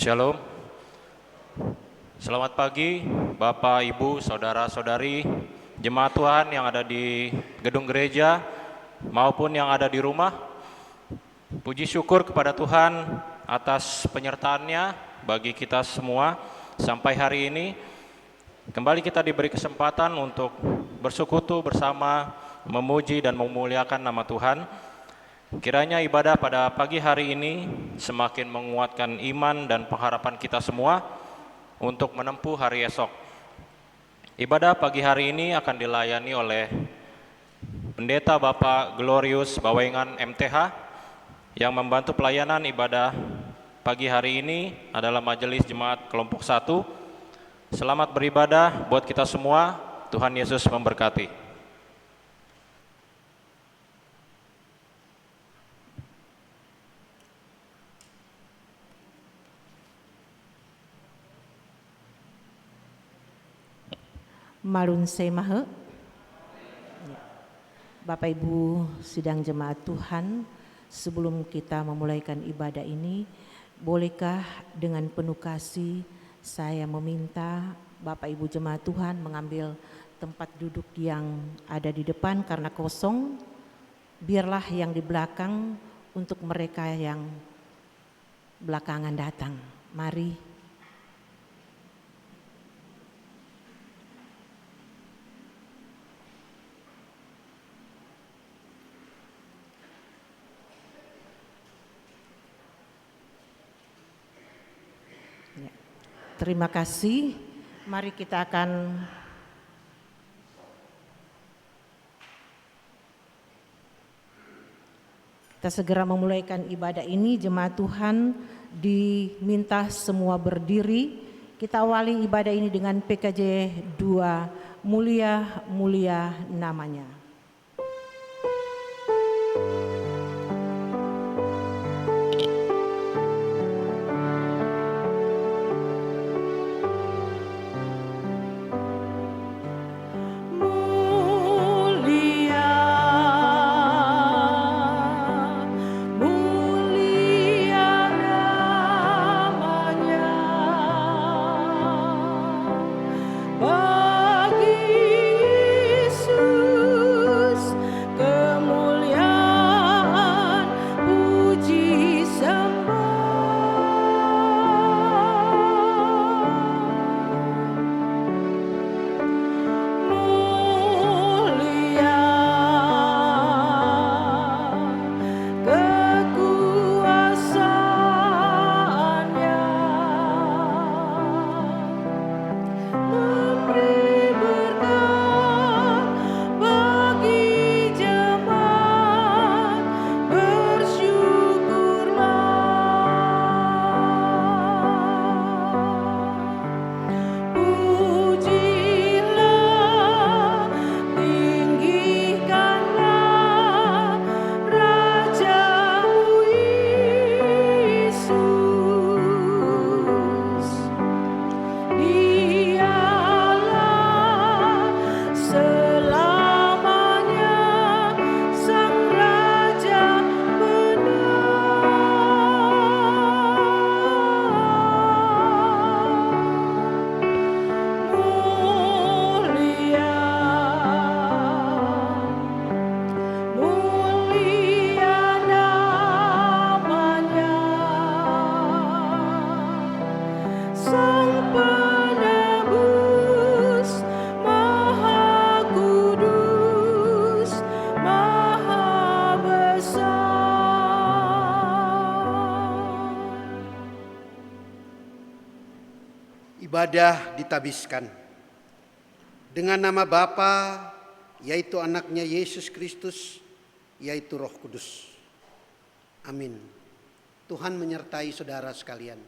Shalom, selamat pagi Bapak, Ibu, Saudara-saudari, jemaat Tuhan yang ada di gedung gereja maupun yang ada di rumah. Puji syukur kepada Tuhan atas penyertaannya bagi kita semua sampai hari ini. Kembali kita diberi kesempatan untuk bersekutu bersama, memuji dan memuliakan nama Tuhan. Kiranya ibadah pada pagi hari ini semakin menguatkan iman dan pengharapan kita semua untuk menempuh hari esok. Ibadah pagi hari ini akan dilayani oleh Pendeta Bapak Glorius Bawengan MTH. Yang membantu pelayanan ibadah pagi hari ini adalah Majelis Jemaat Kelompok 1. Selamat beribadah buat kita semua. Tuhan Yesus memberkati. Marun Semahe. Bapak Ibu sidang jemaat Tuhan, sebelum kita memulaikan ibadah ini, bolehkah dengan penuh kasih saya meminta Bapak Ibu jemaat Tuhan mengambil tempat duduk yang ada di depan karena kosong. Biarlah yang di belakang untuk mereka yang belakangan datang. Mari. Terima kasih. Mari kita akan segera memulaikan ibadah ini. Jemaat Tuhan diminta semua berdiri. Kita awali ibadah ini dengan PKJ 2, Mulia Mulia Namanya. Ibadah ditabiskan dengan nama Bapa, yaitu anaknya Yesus Kristus, yaitu Roh Kudus. Amin. Tuhan menyertai saudara sekalian.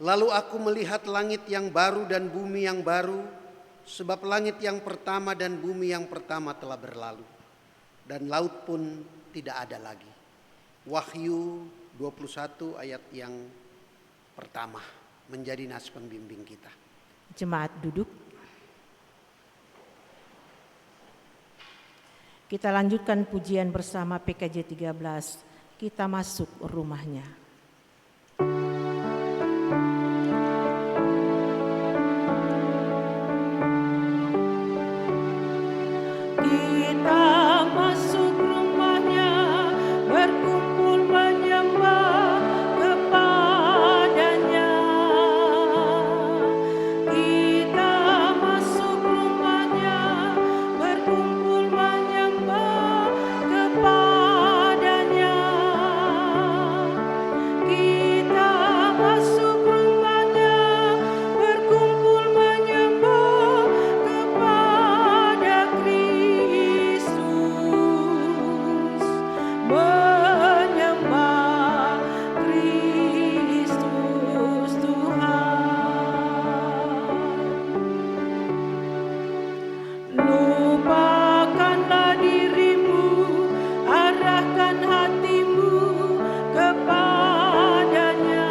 Lalu aku melihat langit yang baru dan bumi yang baru, sebab langit yang pertama dan bumi yang pertama telah berlalu, dan laut pun tidak ada lagi. Wahyu 21 ayat yang pertama. menjadi nas pembimbing kita. Jemaat duduk. Kita lanjutkan pujian bersama PKJ 13. Kita masuk rumahnya. Kita masuk rumahnya, berkumpul menyembah kepadanya. Kita masuk rumahnya, berkumpul menyembah kepadanya. Kita masuk rumahnya, berkumpul menyembah kepada Kristus, menyembah Kristus Tuhan. Lupakanlah dirimu, arahkan hatimu kepadanya.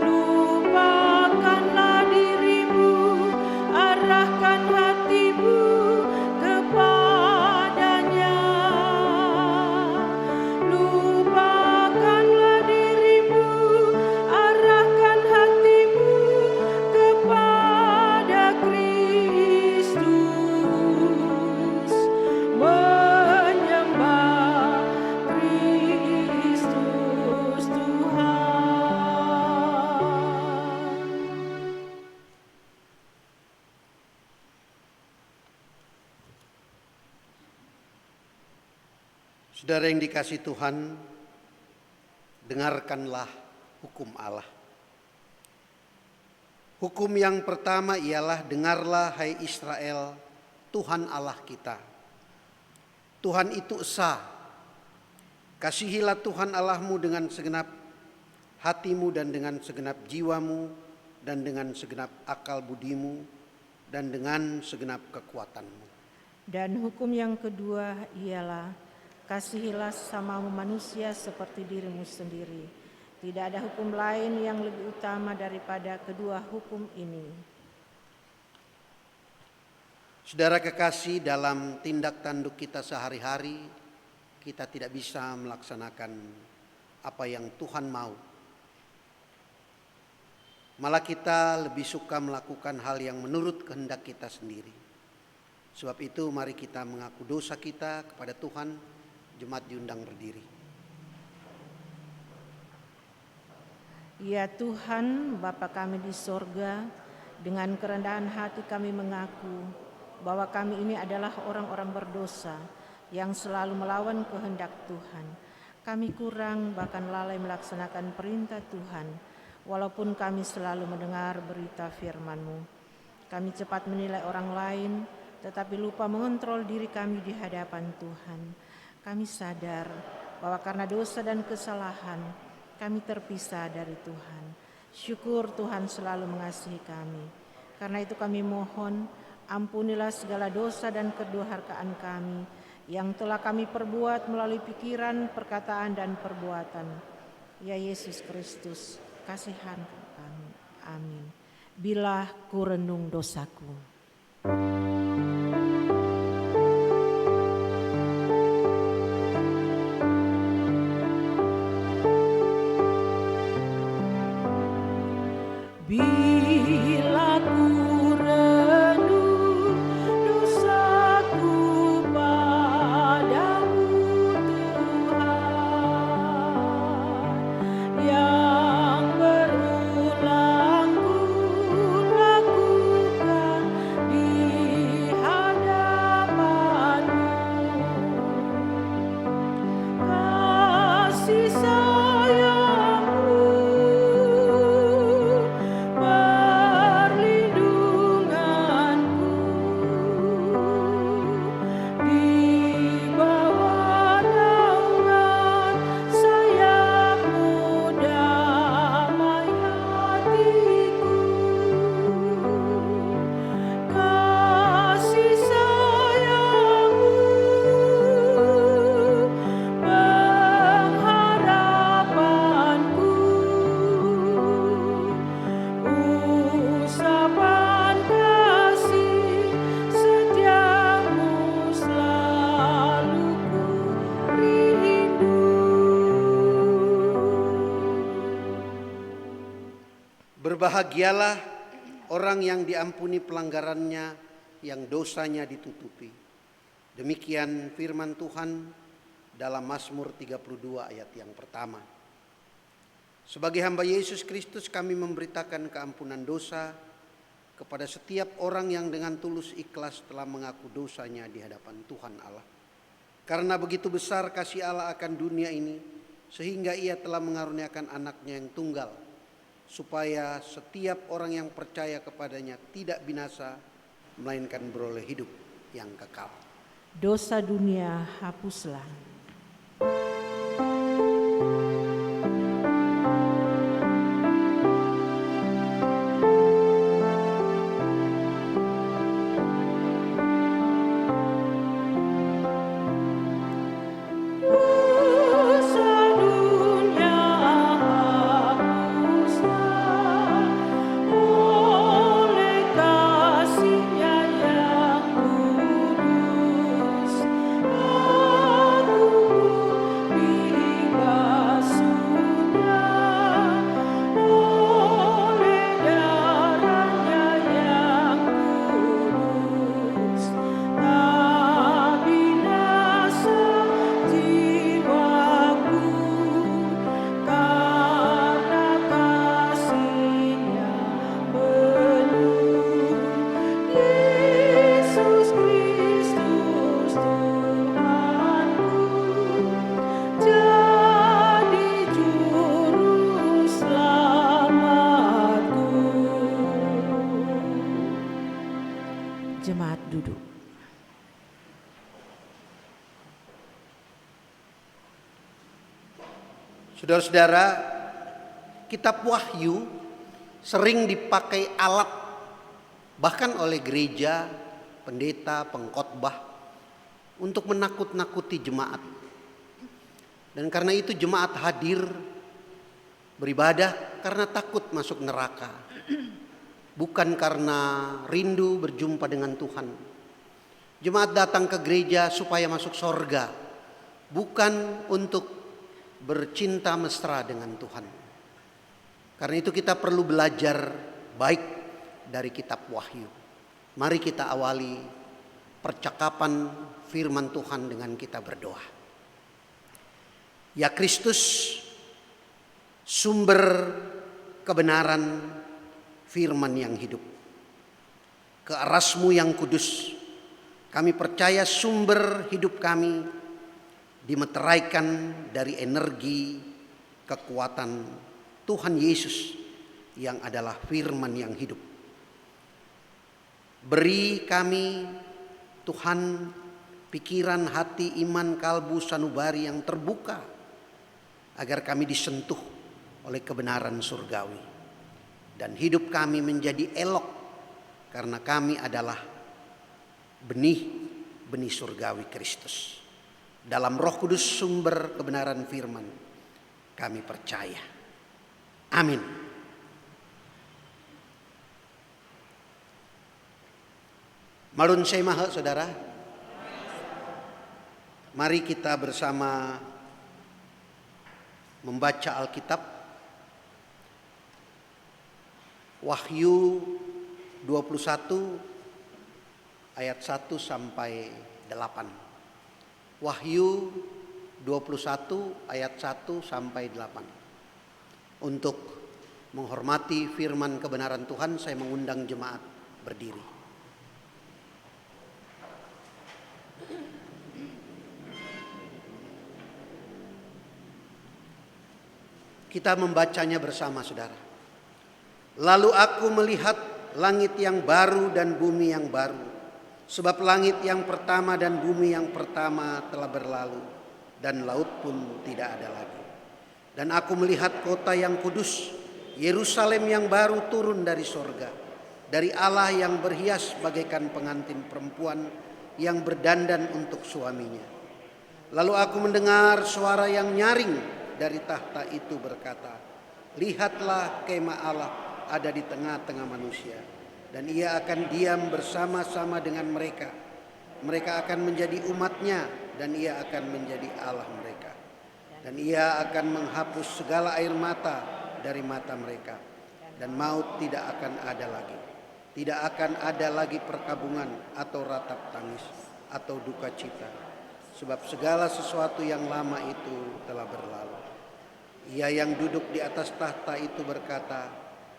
Lupakanlah dirimu, arahkan hatimu kepadanya. Lupakanlah dirimu, arahkan hatimu kepada Kristus, menyembah Kristus Tuhan. Saudara yang dikasihi Tuhan, dengarkanlah hukum Allah. Hukum yang pertama ialah, dengarlah hai Israel, Tuhan Allah kita. Tuhan itu esa. Kasihilah Tuhan Allahmu dengan segenap hatimu dan dengan segenap jiwamu dan dengan segenap akal budimu dan dengan segenap kekuatanmu. Dan hukum yang kedua ialah, kasihilah sesamamu manusia seperti dirimu sendiri. Tidak ada hukum lain yang lebih utama daripada kedua hukum ini. Saudara kekasih, dalam tindak tanduk kita sehari-hari, kita tidak bisa melaksanakan apa yang Tuhan mau. Malah kita lebih suka melakukan hal yang menurut kehendak kita sendiri. Sebab itu mari kita mengaku dosa kita kepada Tuhan. Jemaat diundang berdiri. Ya Tuhan, Bapa kami di sorga, dengan kerendahan hati kami mengaku bahwa kami ini adalah orang-orang berdosa yang selalu melawan kehendak Tuhan. Kami kurang bahkan lalai melaksanakan perintah Tuhan, walaupun kami selalu mendengar berita firman-Mu. Kami cepat menilai orang lain, tetapi lupa mengontrol diri kami di hadapan Tuhan. Kami sadar bahwa karena dosa dan kesalahan, kami terpisah dari Tuhan. Syukur Tuhan selalu mengasihi kami. Karena itu kami mohon, ampunilah segala dosa dan kedurhakaan kami yang telah kami perbuat melalui pikiran, perkataan, dan perbuatan. Ya Yesus Kristus, kasihan kami. Amin. Bila ku renung dosaku. Bila ku renung dosaku padamu Tuhan, yang berulang ku lakukan di Berbahagialah orang yang diampuni pelanggarannya, yang dosanya ditutupi. Demikian firman Tuhan dalam Mazmur 32 ayat yang pertama. Sebagai hamba Yesus Kristus, kami memberitakan keampunan dosa kepada setiap orang yang dengan tulus ikhlas telah mengaku dosanya di hadapan Tuhan Allah. Karena begitu besar kasih Allah akan dunia ini, sehingga Ia telah mengaruniakan anaknya yang tunggal, supaya setiap orang yang percaya kepadanya tidak binasa, melainkan beroleh hidup yang kekal. Dosa dunia hapuslah. Jemaat duduk. Saudara-saudara, kitab Wahyu sering dipakai alat bahkan oleh gereja, pendeta, pengkhotbah untuk menakut-nakuti jemaat. Dan karena itu jemaat hadir beribadah karena takut masuk neraka. Bukan karena rindu berjumpa dengan Tuhan. Jemaat datang ke gereja supaya masuk sorga, bukan untuk bercinta mesra dengan Tuhan. Karena itu kita perlu belajar baik dari kitab Wahyu. Mari kita awali percakapan firman Tuhan dengan kita berdoa. Ya Kristus, sumber kebenaran, firman yang hidup, ke arasmu yang kudus, kami percaya sumber hidup kami dimeteraikan dari energi kekuatan Tuhan Yesus yang adalah firman yang hidup. Beri kami Tuhan pikiran, hati, iman, kalbu, sanubari yang terbuka agar kami disentuh oleh kebenaran surgawi. Dan hidup kami menjadi elok karena kami adalah benih surgawi Kristus. Dalam Roh Kudus sumber kebenaran firman kami percaya. Amin. Malun semaha saudara. Mari kita bersama membaca Alkitab. Wahyu 21 ayat 1 sampai 8. Wahyu 21 ayat 1 sampai 8. Untuk menghormati firman kebenaran Tuhan, saya mengundang jemaat berdiri. Kita membacanya bersama saudara. Lalu aku melihat langit yang baru dan bumi yang baru, sebab langit yang pertama dan bumi yang pertama telah berlalu, dan laut pun tidak ada lagi. Dan aku melihat kota yang kudus, Yerusalem yang baru turun dari sorga, dari Allah yang berhias bagaikan pengantin perempuan yang berdandan untuk suaminya. Lalu aku mendengar suara yang nyaring dari tahta itu berkata, lihatlah kemah Allah ada di tengah-tengah manusia, dan ia akan diam bersama-sama dengan mereka. Mereka akan menjadi umatnya, dan ia akan menjadi Allah mereka. Dan ia akan menghapus segala air mata dari mata mereka. dan maut tidak akan ada lagi. Tidak akan ada lagi perkabungan atau ratap tangis atau duka cita, sebab segala sesuatu yang lama itu telah berlalu. Ia yang duduk di atas tahta itu berkata,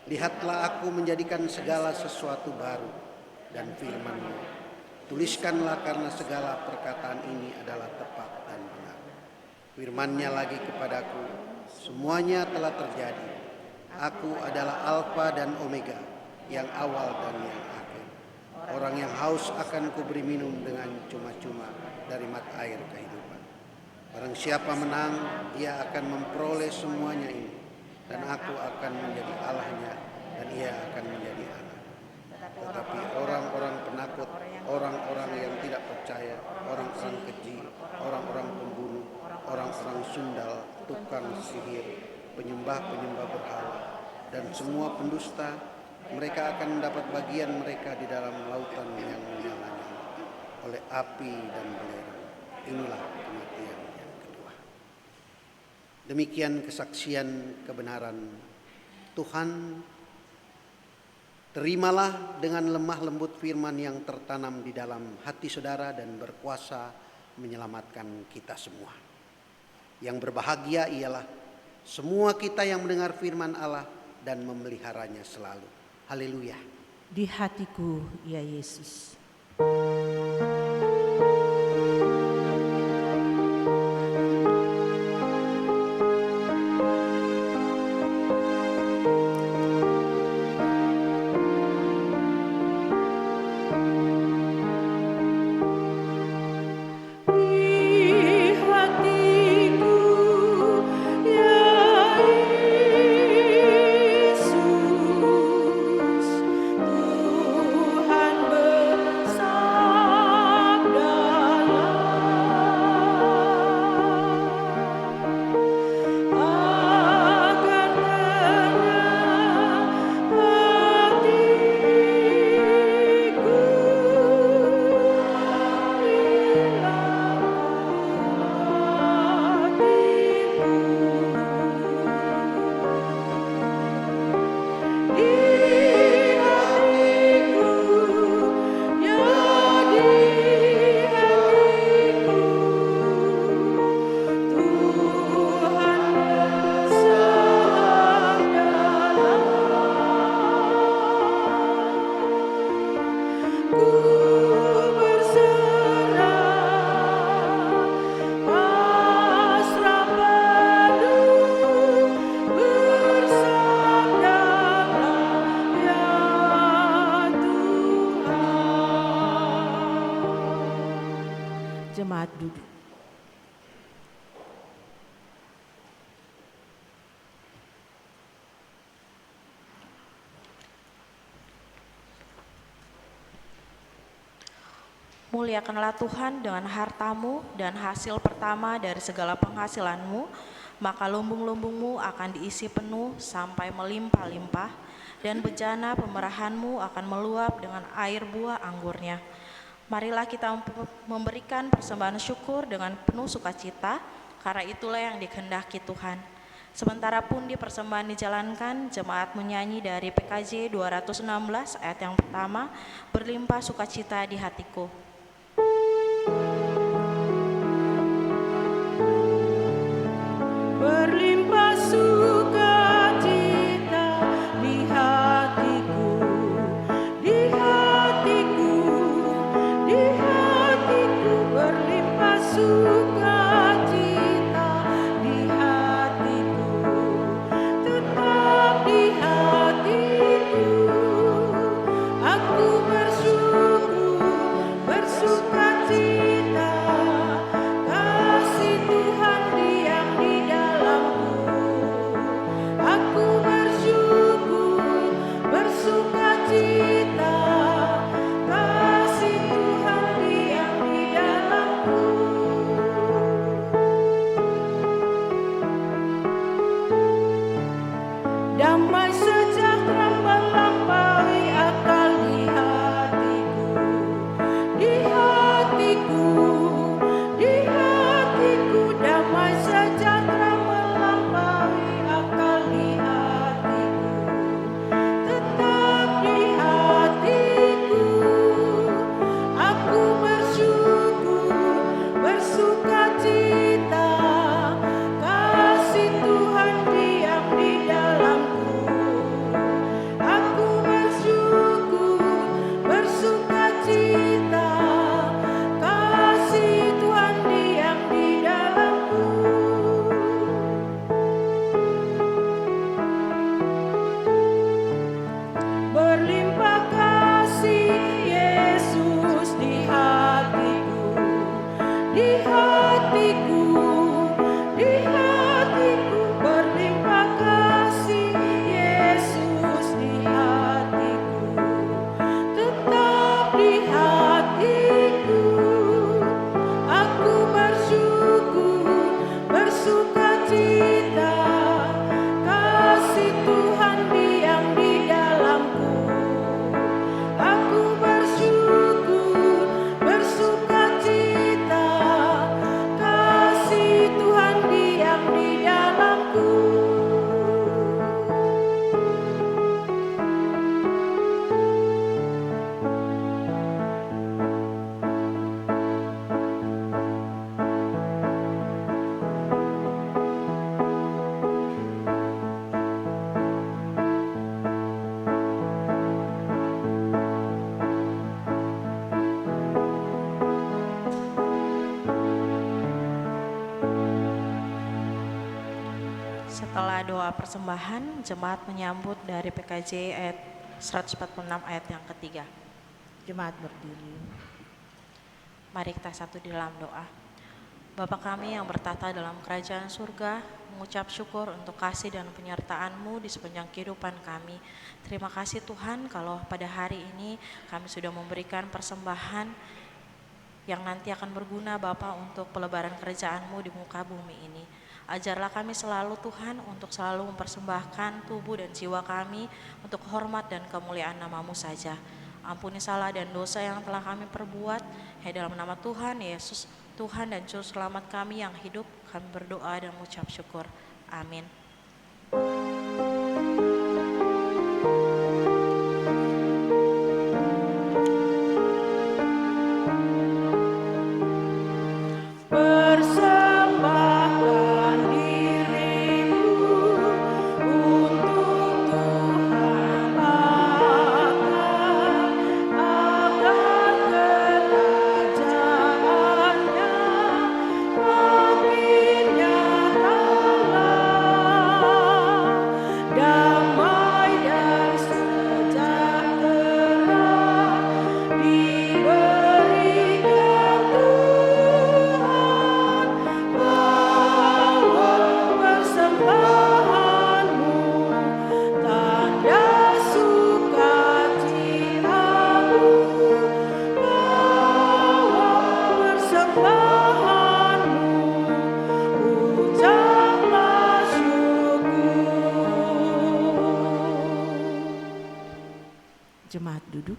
"Lihatlah, aku menjadikan segala sesuatu baru." Dan firman-Nya, "Tuliskanlah karena segala perkataan ini adalah tepat dan benar." Firman-Nya lagi kepadaku, "Semuanya telah terjadi. Aku adalah Alfa dan Omega, yang awal dan yang akhir. Orang yang haus akan kuberi minum dengan cuma-cuma dari mata air kehidupan. Barang siapa menang, ia akan memperoleh semuanya ini, dan aku akan menjadi Allahnya, dan ia akan menjadi anak. Tetapi orang-orang penakut, orang-orang yang tidak percaya, orang-orang keji, orang-orang pembunuh, orang-orang sundal, tukang sihir, penyembah-penyembah berhala, dan semua pendusta, mereka akan mendapat bagian mereka di dalam lautan yang menyala-nyala oleh api dan belerang. Inilah kematian yang kedua." Demikian kesaksian kebenaran Tuhan. Terimalah dengan lemah lembut firman yang tertanam di dalam hati saudara dan berkuasa menyelamatkan kita semua. Yang berbahagia ialah semua kita yang mendengar firman Allah dan memeliharanya selalu. Haleluya. Di hatiku, ya Yesus. Jemaat duduk. Muliakanlah Tuhan dengan hartamu dan hasil pertama dari segala penghasilanmu, maka lumbung-lumbungmu akan diisi penuh sampai melimpah-limpah, dan bejana pemerahanmu akan meluap dengan air buah anggurnya. Marilah kita memberikan persembahan syukur dengan penuh sukacita, karena itulah yang dikehendaki Tuhan. Sementara pundi persembahan dijalankan, jemaat menyanyi dari PKJ 216 ayat yang pertama, "Berlimpah sukacita di hatiku." Berlimpah sukacita di hatiku, di hatiku, di hatiku. Berlimpah sukacita di hatiku, tetap di hatiku. Aku bersyukur, bersukacita, kasih Tuhan diam di dalamku. Aku bersyukur, bersukacita, kasih Tuhan diam di dalamku. berlimpah kasih Yesus di hatiku, tetap di hatiku. Aku bersyukur, bersukacita, kasih Tuhan diam di dalamku. Aku bersyukur, bersukacita, kasih Tuhan diam di dalamku. Setelah doa persembahan, jemaat menyambut dari PKJ ayat 146 ayat yang ketiga. Jemaat berdiri. Mari kita satu di dalam doa. Bapa kami yang bertata dalam kerajaan surga, mengucap syukur untuk kasih dan penyertaan-Mu di sepanjang kehidupan kami. Terima kasih Tuhan kalau pada hari ini kami sudah memberikan persembahan yang nanti akan berguna Bapa untuk pelebaran kerajaan-Mu di muka bumi ini. Ajarlah kami selalu Tuhan untuk selalu mempersembahkan tubuh dan jiwa kami untuk hormat dan kemuliaan nama-Mu saja. Ampuni salah dan dosa yang telah kami perbuat. Dalam nama Tuhan Yesus, Tuhan dan Juru Selamat kami yang hidup, kami berdoa dan mengucap syukur. Amin. Persembahkan dirimu untuk Tuhan Bapa, agar kerajaannya makin nyata, damai dan sejahtera diberikan Tuhan. Bawa persembahanmu, tanda sukacitamu. Bawa persembahanmu, ucaplah syukur. Jemaat duduk.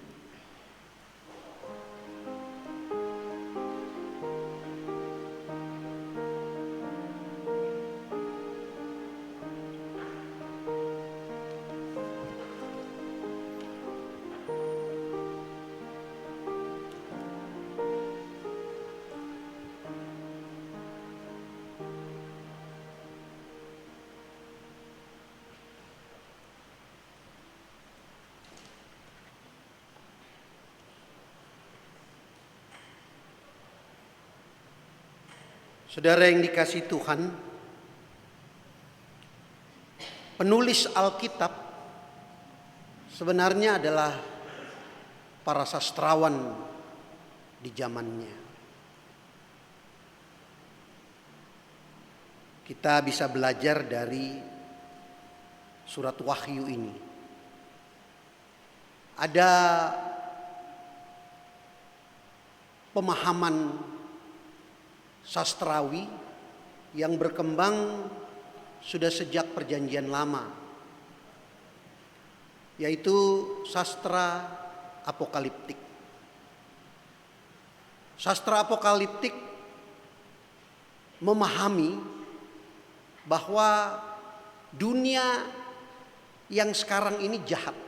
Saudara yang dikasihi Tuhan, penulis Alkitab sebenarnya adalah para sastrawan di zamannya. Kita bisa belajar dari surat Wahyu ini. Ada pemahaman sastrawi yang berkembang sudah sejak Perjanjian Lama, yaitu sastra apokaliptik. Sastra apokaliptik memahami bahwa dunia yang sekarang ini jahat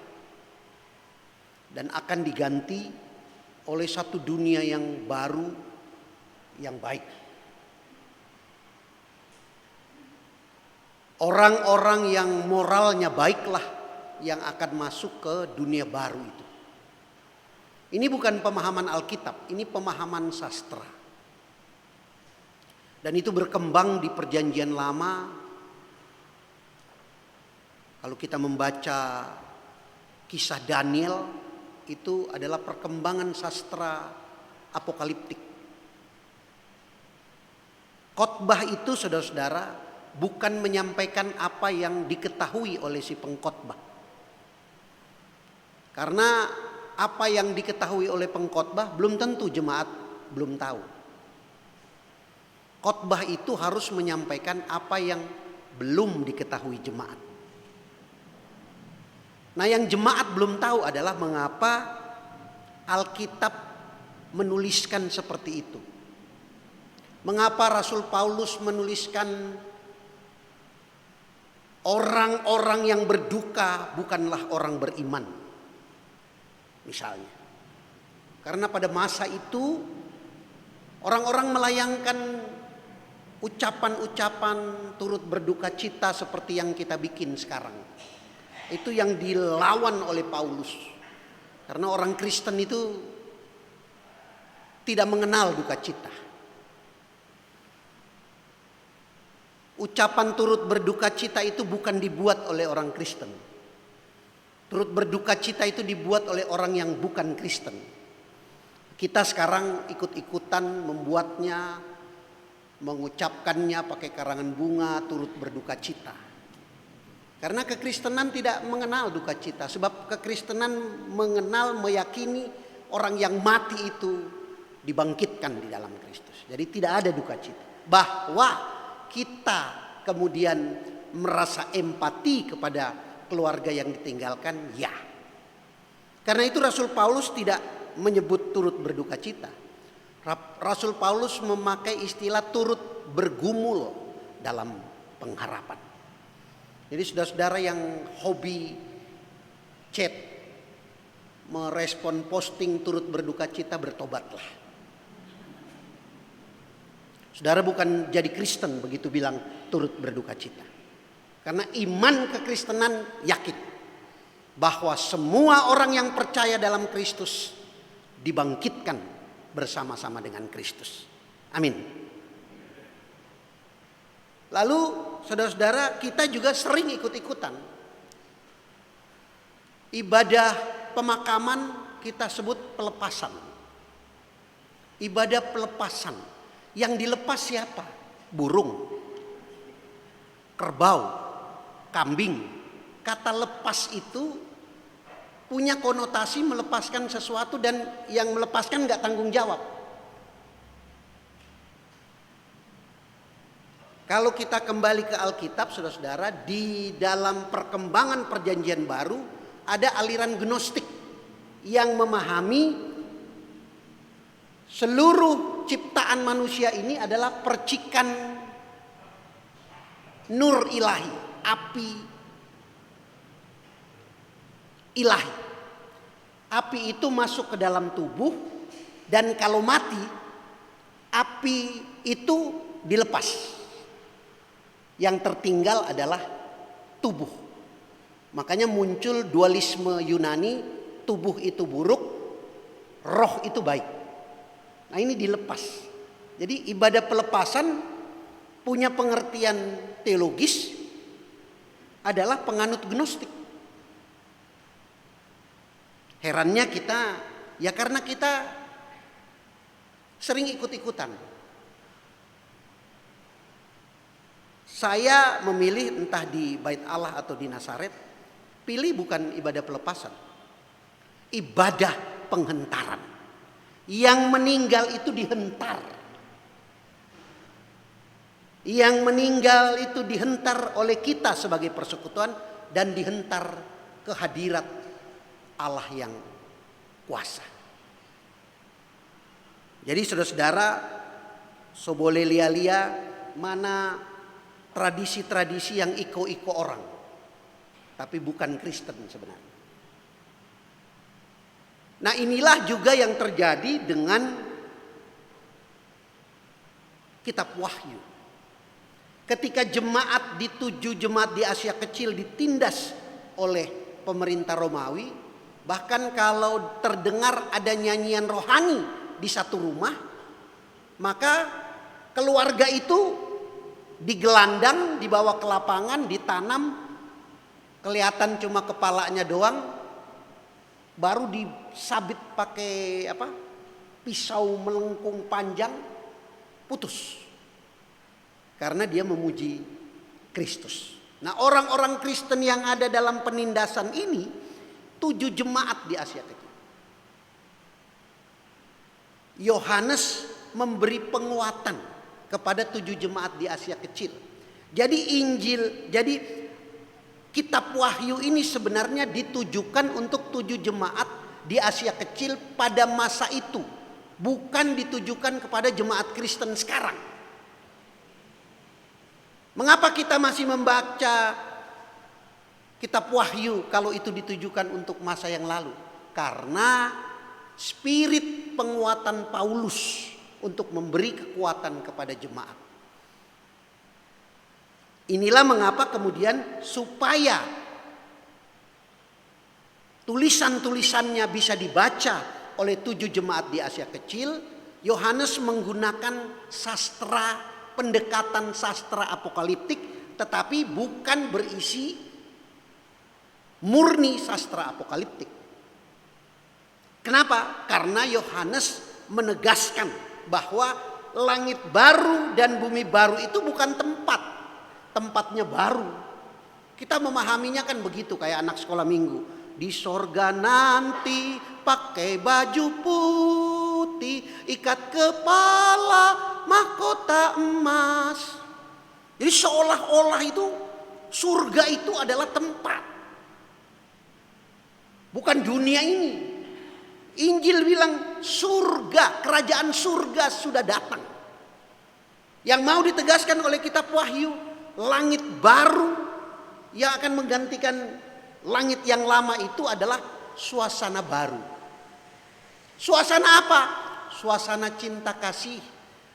dan akan diganti oleh satu dunia yang baru, yang baik. Orang-orang yang moralnya baiklah yang akan masuk ke dunia baru itu. Ini bukan pemahaman Alkitab, ini pemahaman sastra. Dan itu berkembang di Perjanjian Lama. Kalau kita membaca kisah Daniel, itu adalah perkembangan sastra apokaliptik. Khotbah itu saudara-saudara bukan menyampaikan apa yang diketahui oleh si pengkhotbah. Karena apa yang diketahui oleh pengkhotbah belum tentu jemaat belum tahu. Khotbah itu harus menyampaikan apa yang belum diketahui jemaat. Nah, yang jemaat belum tahu adalah mengapa Alkitab menuliskan seperti itu. Mengapa Rasul Paulus menuliskan orang-orang yang berduka bukanlah orang beriman, misalnya. Karena pada masa itu orang-orang melayangkan ucapan-ucapan turut berduka cita seperti yang kita bikin sekarang. Itu yang dilawan oleh Paulus. Karena orang Kristen itu tidak mengenal duka cita. Ucapan turut berduka cita itu bukan dibuat oleh orang Kristen. Turut berduka cita itu dibuat oleh orang yang bukan Kristen. Kita sekarang ikut-ikutan membuatnya, mengucapkannya pakai karangan bunga turut berduka cita. Karena kekristenan tidak mengenal duka cita. Sebab kekristenan mengenal, meyakini orang yang mati itu dibangkitkan di dalam Kristus. Jadi tidak ada duka cita. Bahwa kita kemudian merasa empati kepada keluarga yang ditinggalkan, ya. Karena itu Rasul Paulus tidak menyebut turut berduka cita. Rasul Paulus memakai istilah turut bergumul dalam pengharapan. Jadi saudara-saudara yang hobi chat, merespon posting turut berduka cita, bertobatlah. Saudara bukan jadi Kristen begitu bilang turut berduka cita. Karena iman kekristenan yakin bahwa semua orang yang percaya dalam Kristus dibangkitkan bersama-sama dengan Kristus. Amin. Lalu saudara-saudara, kita juga sering ikut-ikutan. Ibadah pemakaman kita sebut pelepasan. Ibadah pelepasan. Yang dilepas siapa? Burung, kerbau, kambing. Kata lepas itu punya konotasi melepaskan sesuatu, dan yang melepaskan gak tanggung jawab. Kalau kita kembali ke Alkitab, saudara-saudara, di dalam perkembangan perjanjian baru ada aliran gnostik yang memahami seluruh ciptaan manusia ini adalah percikan nur ilahi, api ilahi. Api itu masuk ke dalam tubuh, dan kalau mati, api itu dilepas. Yang tertinggal adalah tubuh. Makanya muncul dualisme Yunani, tubuh itu buruk, roh itu baik. Nah, ini dilepas. Jadi ibadah pelepasan punya pengertian teologis adalah penganut gnostik. Herannya kita, ya karena kita sering ikut-ikutan. Saya memilih entah di Bait Allah atau di Nazaret, pilih bukan ibadah pelepasan, ibadah penghentaran. Yang meninggal itu dihentar. Yang meninggal itu dihentar oleh kita sebagai persekutuan, dan dihentar ke hadirat Allah yang kuasa. Jadi saudara-saudara, sobole lia-lia mana tradisi-tradisi yang iko-iko orang, tapi bukan Kristen sebenarnya. Nah, inilah juga yang terjadi dengan kitab Wahyu. Ketika jemaat di 7 jemaat di Asia Kecil ditindas oleh pemerintah Romawi, bahkan kalau terdengar ada nyanyian rohani di satu rumah, maka keluarga itu digelandang, dibawa ke lapangan, ditanam, kelihatan cuma kepalanya doang, baru disabit pakai pisau melengkung panjang, putus. karena dia memuji Kristus. Nah, orang-orang Kristen yang ada dalam penindasan ini 7 jemaat di Asia Kecil. Yohanes memberi penguatan kepada 7 jemaat di Asia Kecil. Jadi kitab Wahyu ini sebenarnya ditujukan untuk 7 jemaat di Asia Kecil pada masa itu, bukan ditujukan kepada jemaat Kristen sekarang. Mengapa kita masih membaca kitab Wahyu kalau itu ditujukan untuk masa yang lalu? Karena spirit penguatan Paulus untuk memberi kekuatan kepada jemaat. Inilah mengapa kemudian supaya tulisan-tulisannya bisa dibaca oleh 7 jemaat di Asia Kecil, Yohanes menggunakan pendekatan sastra apokaliptik, tetapi bukan berisi murni sastra apokaliptik. Kenapa? Karena Yohanes menegaskan bahwa langit baru dan bumi baru itu bukan tempatnya baru. Kita memahaminya kan begitu, kayak anak sekolah minggu. Di sorga nanti pakai baju putih, ikat kepala mahkota emas. Jadi seolah-olah itu surga itu adalah tempat, bukan dunia ini. Injil bilang surga, kerajaan surga sudah datang. Yang mau ditegaskan oleh kitab Wahyu, langit baru yang akan menggantikan langit yang lama itu adalah suasana baru. Suasana apa? Suasana cinta kasih,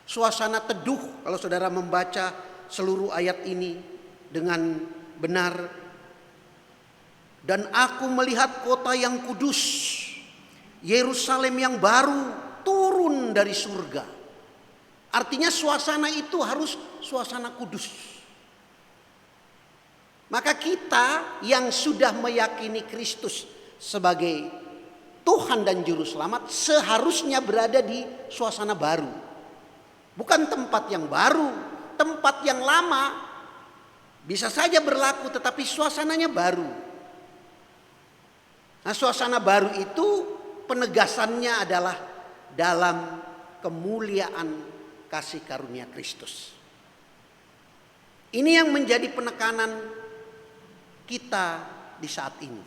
suasana teduh. Kalau saudara membaca seluruh ayat ini dengan benar. Dan aku melihat kota yang kudus, Yerusalem yang baru turun dari surga. Artinya suasana itu harus suasana kudus. Maka kita yang sudah meyakini Kristus sebagai Tuhan dan Juru Selamat seharusnya berada di suasana baru. Bukan tempat yang baru, tempat yang lama bisa saja berlaku tetapi suasananya baru. Nah, suasana baru itu penegasannya adalah dalam kemuliaan kasih karunia Kristus. Ini yang menjadi penekanan kita di saat ini.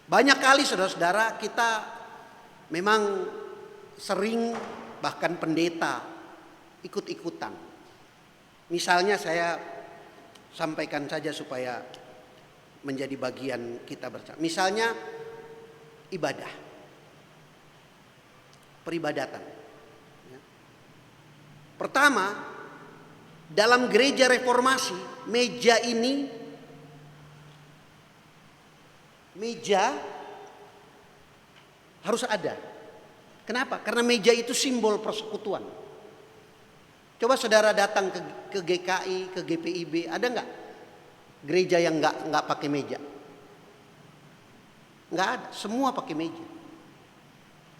Banyak kali saudara-saudara kita memang sering, bahkan pendeta ikut-ikutan. Misalnya saya sampaikan saja supaya menjadi bagian kita bersama. Misalnya ibadah, peribadatan. Pertama, dalam gereja reformasi, meja harus ada. Kenapa? Karena meja itu simbol persekutuan. Coba saudara datang ke GKI, ke GPIB, ada nggak gereja yang nggak pakai meja? Nggak ada, semua pakai meja.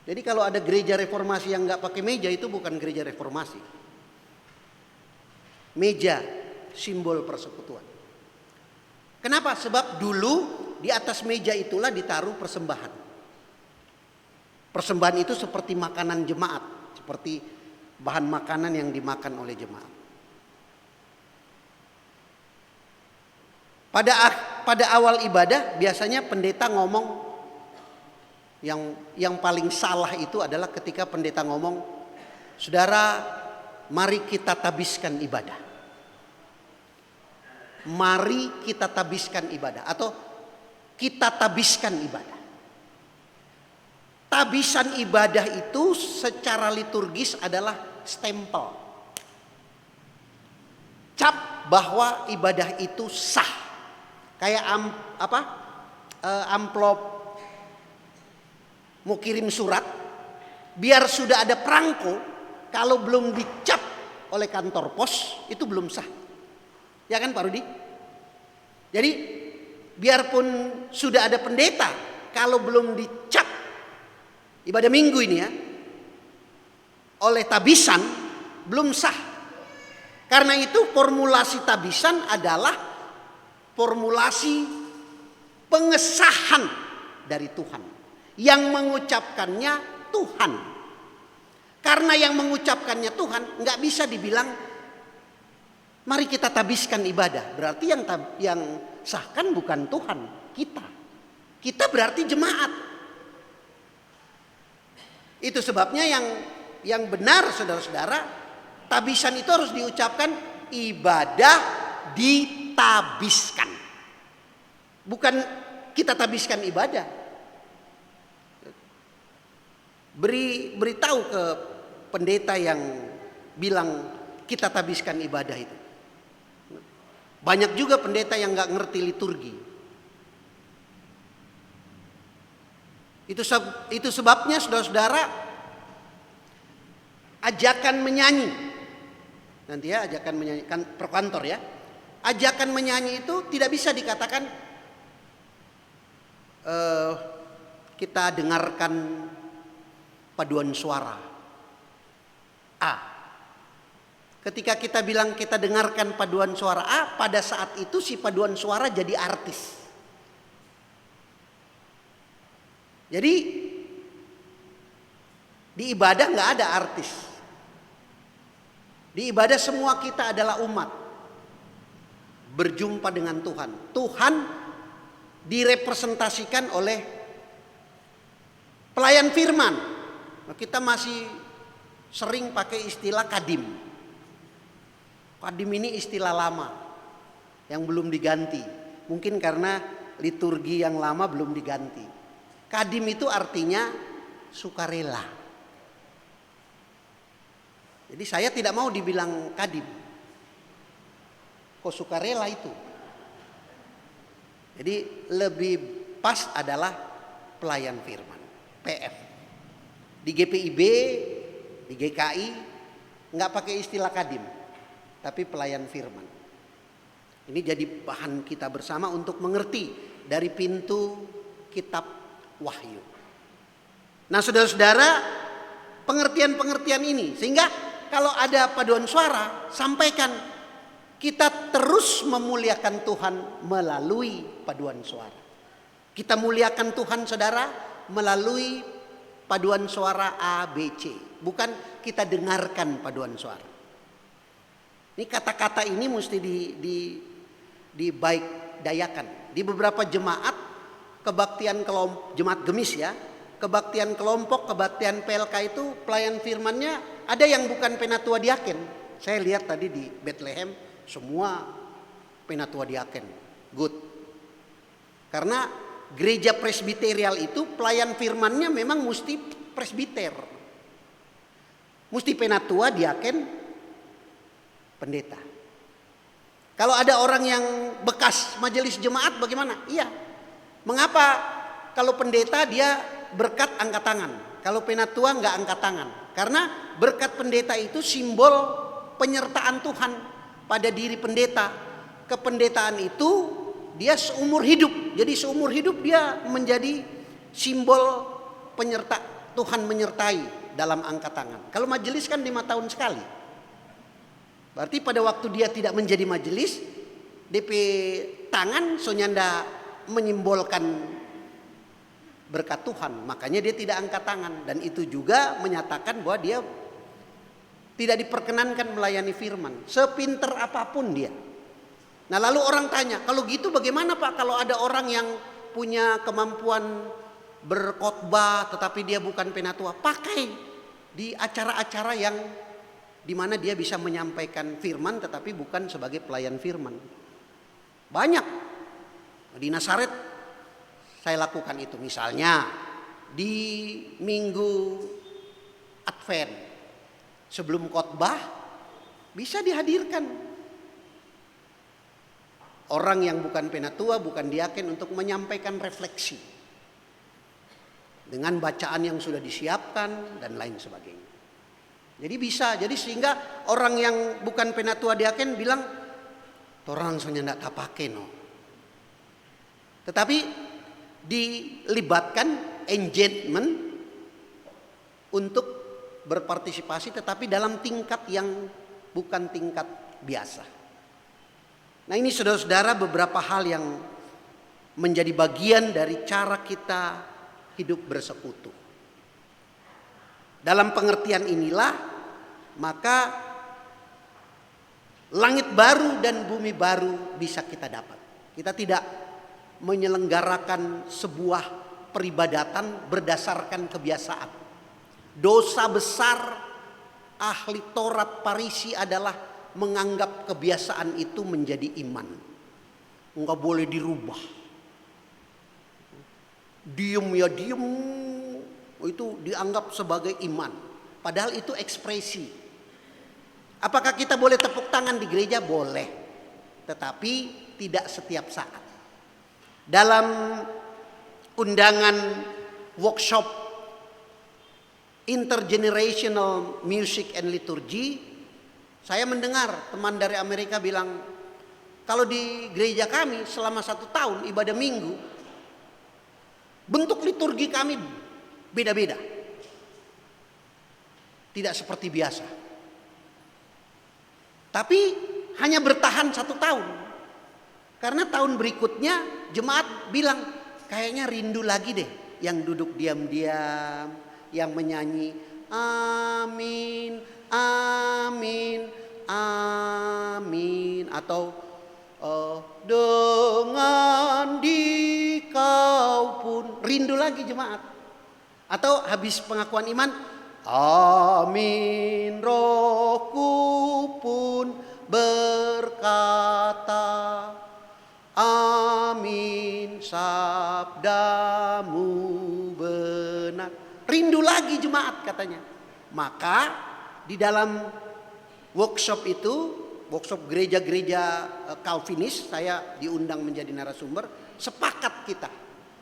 Jadi kalau ada gereja reformasi yang nggak pakai meja, itu bukan gereja reformasi. Meja simbol persekutuan. Kenapa? Sebab dulu di atas meja itulah ditaruh persembahan. Persembahan itu seperti makanan jemaat, seperti bahan makanan yang dimakan oleh jemaat. Pada awal ibadah biasanya pendeta ngomong, yang paling salah itu adalah ketika pendeta ngomong, saudara, mari kita tabiskan ibadah. Mari kita tabiskan ibadah atau kita tabiskan ibadah. Tabisan ibadah itu secara liturgis adalah stempel, cap bahwa ibadah itu sah. Kayak amplop mau kirim surat, biar sudah ada perangko, kalau belum dicap oleh kantor pos itu belum sah. Ya kan Pak Rudi? Jadi biarpun sudah ada pendeta, kalau belum dicap ibadah minggu ini ya oleh tabisan, belum sah. Karena itu formulasi tabisan adalah formulasi pengesahan dari Tuhan. Yang mengucapkannya Tuhan. Karena yang mengucapkannya Tuhan, nggak bisa dibilang mari kita tabiskan ibadah. Berarti yang sahkan bukan Tuhan, kita. Kita berarti jemaat. Itu sebabnya yang benar saudara-saudara, tabisan itu harus diucapkan ibadah ditabiskan. Bukan kita tabiskan ibadah. Beritahu ke pendeta yang bilang kita tabiskan ibadah itu. Banyak juga pendeta yang nggak ngerti liturgi. Itu sebabnya saudara-saudara, ajakan menyanyi. Nanti ya ajakan menyanyi, kan per kantor ya. Ajakan menyanyi itu tidak bisa dikatakan kita dengarkan paduan suara A. Ketika kita bilang kita dengarkan paduan suara A, pada saat itu si paduan suara jadi artis. Jadi di ibadah nggak ada artis. Di ibadah semua kita adalah umat berjumpa dengan Tuhan. Tuhan direpresentasikan oleh pelayan firman. Kita masih sering pakai istilah kadim. Kadim ini istilah lama yang belum diganti. Mungkin karena liturgi yang lama belum diganti. Kadim itu artinya sukarela. Jadi saya tidak mau dibilang kadim. Kok sukarela itu? Jadi lebih pas adalah pelayan firman, PF. Di GPIB, di GKI nggak pakai istilah kadim, tapi pelayan firman. Ini jadi bahan kita bersama untuk mengerti dari pintu kitab Wahyu. Nah saudara-saudara, pengertian-pengertian ini sehingga kalau ada paduan suara, sampaikan kita terus memuliakan Tuhan melalui paduan suara. Kita muliakan Tuhan saudara melalui paduan suara ABC. Bukan kita dengarkan paduan suara. Ini kata-kata ini mesti dibaik dayakan. Di beberapa jemaat kebaktian kelompok, jemaat Gemis ya, kebaktian kelompok, kebaktian PLK itu pelayan firmannya ada yang bukan penatua diaken. Saya lihat tadi di Bethlehem semua penatua diaken. Good. Karena gereja presbiterial itu pelayan firmannya memang mesti presbiter. Mesti penatua, diaken, pendeta. Kalau ada orang yang bekas majelis jemaat bagaimana? Iya. Mengapa kalau pendeta dia berkat angkat tangan, kalau penatua nggak angkat tangan? Karena berkat pendeta itu simbol penyertaan Tuhan pada diri pendeta. Kependetaan itu dia seumur hidup. Jadi seumur hidup dia menjadi simbol Tuhan menyertai dalam angkat tangan. Kalau majelis kan 5 tahun sekali. Berarti pada waktu dia tidak menjadi majelis, DP tangan sonyanda menyimbolkan berkat Tuhan. Makanya dia tidak angkat tangan. Dan itu juga menyatakan bahwa dia tidak diperkenankan melayani firman. Sepinter apapun dia. Nah lalu orang tanya, kalau gitu bagaimana Pak kalau ada orang yang punya kemampuan berkhotbah tetapi dia bukan penatua? Pakai di acara-acara yang dimana dia bisa menyampaikan firman tetapi bukan sebagai pelayan firman. Banyak. Di Nazaret saya lakukan itu. Misalnya di minggu Advent sebelum khotbah bisa dihadirkan orang yang bukan penatua, bukan diaken untuk menyampaikan refleksi dengan bacaan yang sudah disiapkan dan lain sebagainya. Jadi bisa, jadi sehingga orang yang bukan penatua diaken bilang orang soalnya tidak tapake no. Tetapi dilibatkan engagement untuk berpartisipasi tetapi dalam tingkat yang bukan tingkat biasa. Nah, ini saudara-saudara beberapa hal yang menjadi bagian dari cara kita hidup bersekutu. Dalam pengertian inilah maka langit baru dan bumi baru bisa kita dapat. Kita tidak menyelenggarakan sebuah peribadatan berdasarkan kebiasaan. Dosa besar ahli Taurat Farisi adalah menganggap kebiasaan itu menjadi iman. Enggak boleh dirubah. Diem ya diem, itu dianggap sebagai iman. Padahal itu ekspresi. Apakah kita boleh tepuk tangan di gereja? Boleh. Tetapi tidak setiap saat. Dalam undangan workshop Intergenerational Music and Liturgy, saya mendengar teman dari Amerika bilang, kalau di gereja kami selama 1 tahun ibadah minggu, bentuk liturgi kami beda-beda. Tidak seperti biasa. Tapi hanya bertahan 1 tahun. Karena tahun berikutnya jemaat bilang, kayaknya rindu lagi deh yang duduk diam-diam, yang menyanyi amin, amin, amin, atau dengan dikau pun, rindu lagi jemaat. Atau habis pengakuan iman, amin, rohku pun berkata, amin, sabdamu benar. Rindu lagi jemaat katanya. Maka di dalam workshop itu, workshop gereja-gereja Calvinis, saya diundang menjadi narasumber, sepakat kita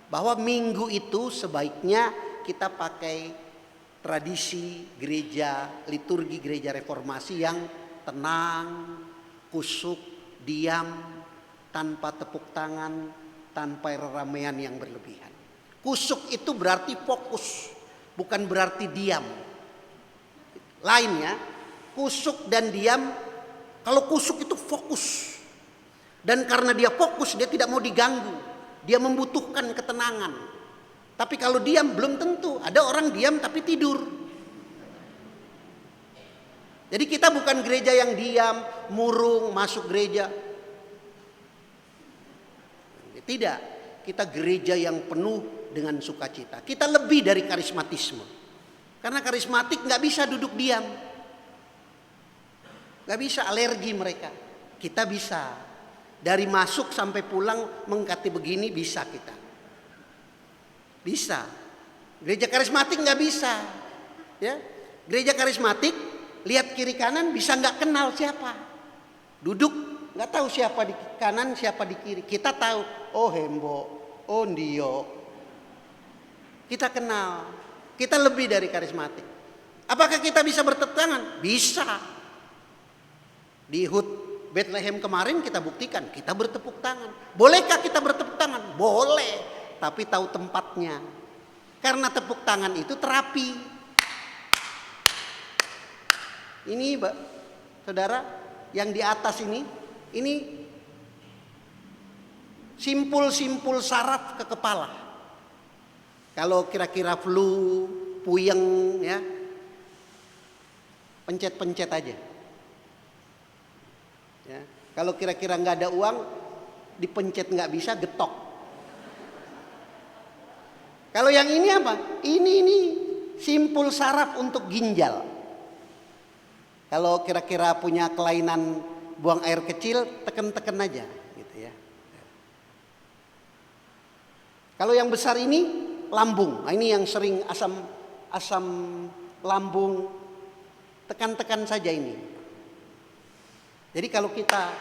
bahwa minggu itu sebaiknya kita pakai tradisi gereja, liturgi gereja reformasi yang tenang, kusuk, diam, tanpa tepuk tangan, tanpa keramaian yang berlebihan. Kusuk itu berarti fokus, bukan berarti diam. Lainnya, kusuk dan diam, kalau kusuk itu fokus. Dan karena dia fokus, dia tidak mau diganggu. Dia membutuhkan ketenangan. Tapi kalau diam belum tentu. Ada orang diam tapi tidur. Jadi kita bukan gereja yang diam, murung, masuk gereja. Tidak, kita gereja yang penuh dengan sukacita. Kita lebih dari karismatisme. Karena karismatik gak bisa duduk diam. Gak bisa, alergi mereka. Kita bisa. Dari masuk sampai pulang mengkati begini bisa kita. Bisa. Gereja karismatik gak bisa. Ya, gereja karismatik lihat kiri kanan bisa gak kenal siapa. Duduk gak tahu siapa di kanan siapa di kiri. Kita tahu, oh Hembo, oh Ndio. Kita kenal. Kita lebih dari karismatik. Apakah kita bisa bertepuk tangan? Bisa. Di HUT Bethlehem kemarin kita buktikan kita bertepuk tangan. Bolehkah kita bertepuk tangan? Boleh. Tapi tahu tempatnya. Karena tepuk tangan itu terapi. Ini saudara yang di atas ini simpul-simpul saraf ke kepala. Kalau kira-kira flu, puyeng ya, pencet-pencet aja. Ya. Kalau kira-kira nggak ada uang, dipencet nggak bisa, getok. Kalau yang ini apa? Ini simpul saraf untuk ginjal. Kalau kira-kira punya kelainan buang air kecil, tekan-tekan aja, gitu ya. Kalau yang besar ini lambung. Nah, ini yang sering asam lambung, tekan-tekan saja ini. Jadi kalau kita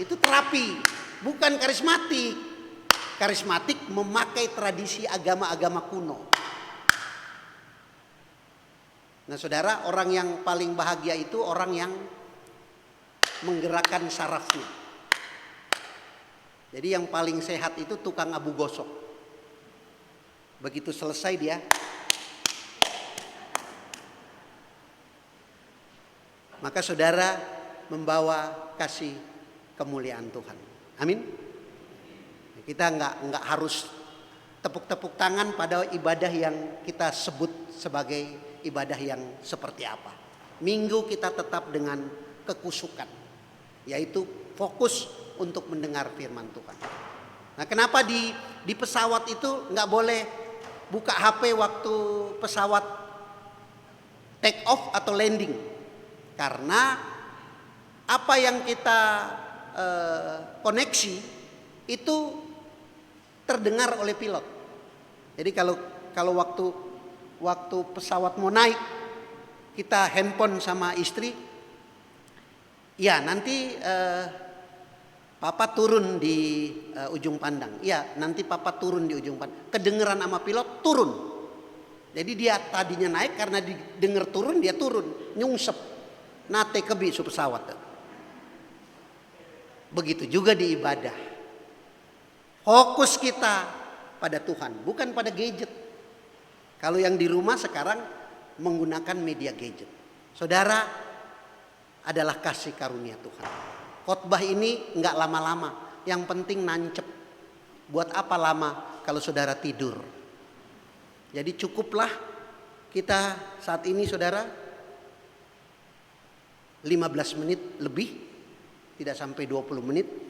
itu terapi, bukan karismatik. Karismatik memakai tradisi agama-agama kuno. Nah saudara, orang yang paling bahagia itu orang yang menggerakkan sarafnya. Jadi yang paling sehat itu tukang abu gosok. Begitu selesai dia maka saudara membawa kasih kemuliaan Tuhan. Amin. Kita nggak harus tepuk-tepuk tangan pada ibadah yang kita sebut sebagai ibadah yang seperti apa. Minggu kita tetap dengan kekusukan, yaitu fokus untuk mendengar firman Tuhan. Nah, kenapa di pesawat itu nggak boleh buka HP waktu pesawat take off atau landing? Karena apa yang kita koneksi itu terdengar oleh pilot. Jadi kalau waktu pesawat mau naik, kita handphone sama istri, ya nanti papa turun di ujung pandang. Ya nanti papa turun di ujung pandang. Kedengeran sama pilot, turun. Jadi dia tadinya naik, karena didengar turun, dia turun, nyungsep, nate kebi su pesawat. Begitu juga di ibadah. Fokus kita pada Tuhan, bukan pada gadget. Kalau yang di rumah sekarang menggunakan media gadget. Saudara adalah kasih karunia Tuhan. Khotbah ini enggak lama-lama, yang penting nancep. Buat apa lama kalau saudara tidur? Jadi cukuplah kita saat ini saudara 15 menit lebih, tidak sampai 20 menit.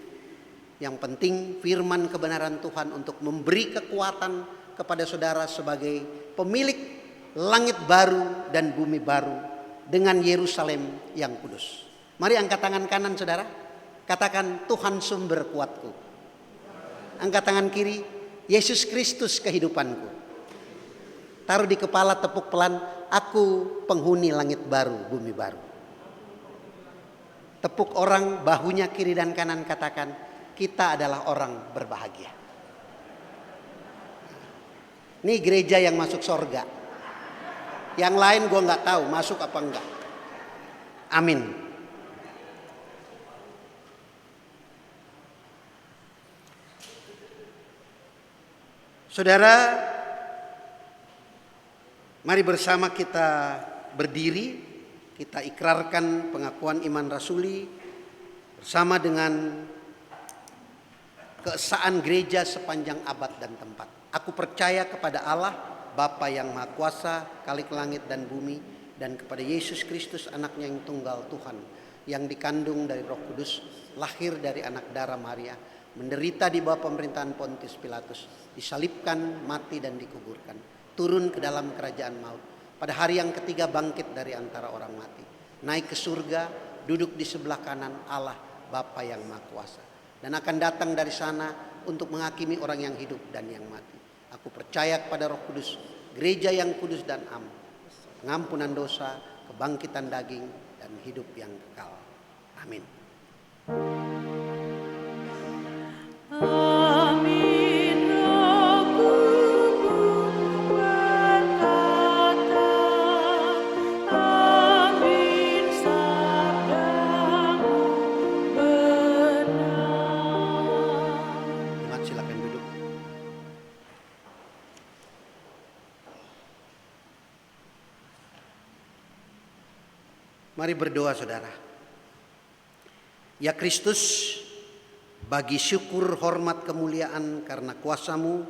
Yang penting firman kebenaran Tuhan untuk memberi kekuatan kepada saudara sebagai pemilik langit baru dan bumi baru dengan Yerusalem yang kudus. Mari angkat tangan kanan saudara, katakan Tuhan sumber kuatku. Angkat tangan kiri, Yesus Kristus kehidupanku. Taruh di kepala, tepuk pelan, aku penghuni langit baru, bumi baru. Tepuk orang bahunya kiri dan kanan, katakan kita adalah orang berbahagia. Ini gereja yang masuk sorga. Yang lain gue nggak tahu masuk apa enggak. Amin. Saudara, mari bersama kita berdiri, kita ikrarkan pengakuan iman rasuli bersama dengan keesaan gereja sepanjang abad dan tempat. Aku percaya kepada Allah, Bapa yang Maha Kuasa, Khalik langit dan bumi, dan kepada Yesus Kristus anaknya yang tunggal Tuhan, yang dikandung dari Roh Kudus, lahir dari anak darah Maria, menderita di bawah pemerintahan Pontius Pilatus, disalibkan, mati dan dikuburkan, turun ke dalam kerajaan maut, pada hari yang ketiga bangkit dari antara orang mati, naik ke surga, duduk di sebelah kanan Allah Bapa yang Maha Kuasa, dan akan datang dari sana untuk menghakimi orang yang hidup dan yang mati. Aku percaya kepada Roh Kudus, gereja yang kudus dan am, pengampunan dosa, kebangkitan daging, dan hidup yang kekal. Amin. Amin. Aku pun berkata, amin, sabdamu benar. Jemaat silakan duduk. Mari berdoa saudara. Ya Kristus, bagi syukur, hormat, kemuliaan karena kuasa-Mu,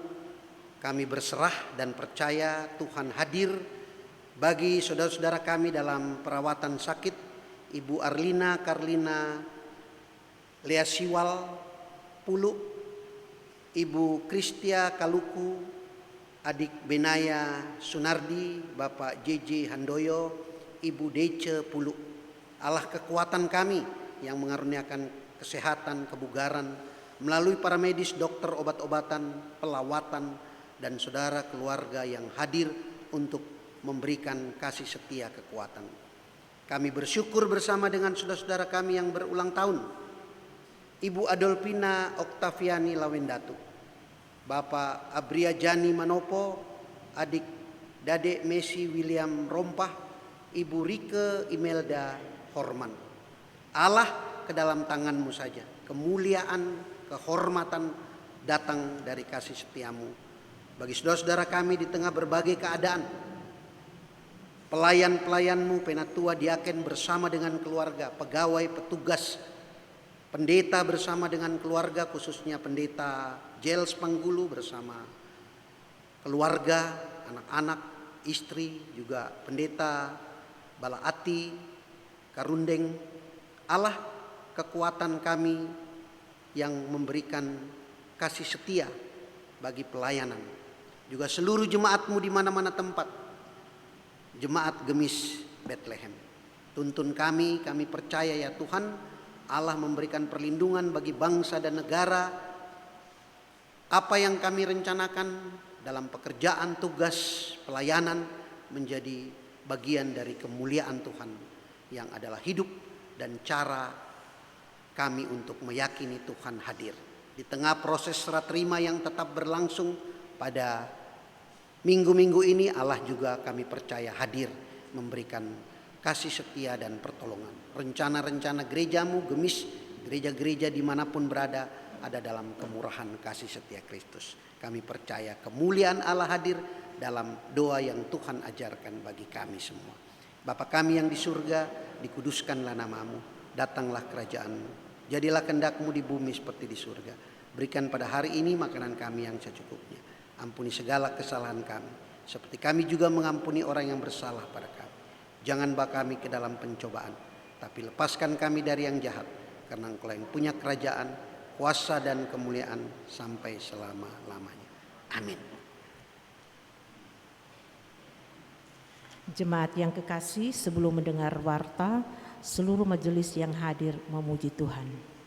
kami berserah dan percaya Tuhan hadir bagi saudara-saudara kami dalam perawatan sakit, Ibu Arlina Karlina Leasiwal Pulu, Ibu Kristia Kaluku, Adik Benaya Sunardi, Bapak JJ Handoyo, Ibu Dece Pulu. Allah kekuatan kami yang mengaruniakan kesehatan, kebugaran melalui para medis, dokter, obat-obatan, pelawatan, dan saudara keluarga yang hadir untuk memberikan kasih setia kekuatan. Kami bersyukur bersama dengan saudara-saudara kami yang berulang tahun. Ibu Adolfina Oktaviani Lawendatu, Bapak Abria Jani Manopo, Adik Dade Messi William Rompah, Ibu Rike Imelda Horman. Allah, ke dalam tangan-Mu saja kemuliaan, kehormatan datang dari kasih setia-Mu. Bagi saudara-saudara kami di tengah berbagai keadaan, pelayan-pelayanmu, penatua, diaken bersama dengan keluarga, pegawai, petugas, pendeta bersama dengan keluarga, khususnya pendeta Jels Panggulu bersama keluarga, anak-anak, istri, juga pendeta Balaati, Karundeng. Allah kekuatan kami yang memberikan kasih setia bagi pelayanan. Juga seluruh jemaatmu di mana-mana tempat. Jemaat Gemis Bethlehem. Tuntun kami percaya ya Tuhan, Allah memberikan perlindungan bagi bangsa dan negara. Apa yang kami rencanakan dalam pekerjaan, tugas, pelayanan menjadi bagian dari kemuliaan Tuhan yang adalah hidup dan cara kami untuk meyakini Tuhan hadir. Di tengah proses serah terima yang tetap berlangsung pada minggu-minggu ini, Allah juga kami percaya hadir memberikan kasih setia dan pertolongan. Rencana-rencana gerejamu, Gemis, gereja-gereja dimanapun berada, ada dalam kemurahan kasih setia Kristus. Kami percaya kemuliaan Allah hadir dalam doa yang Tuhan ajarkan bagi kami semua. Bapa kami yang di surga, dikuduskanlah namamu, datanglah kerajaanmu, jadilah kehendakmu di bumi seperti di surga. Berikan pada hari ini makanan kami yang secukupnya. Ampuni segala kesalahan kami, seperti kami juga mengampuni orang yang bersalah pada kami. Jangan bawa kami ke dalam pencobaan, tapi lepaskan kami dari yang jahat. Karena Engkau yang punya kerajaan, kuasa dan kemuliaan sampai selama-lamanya. Amin. Jemaat yang kekasih, sebelum mendengar warta, seluruh majelis yang hadir memuji Tuhan.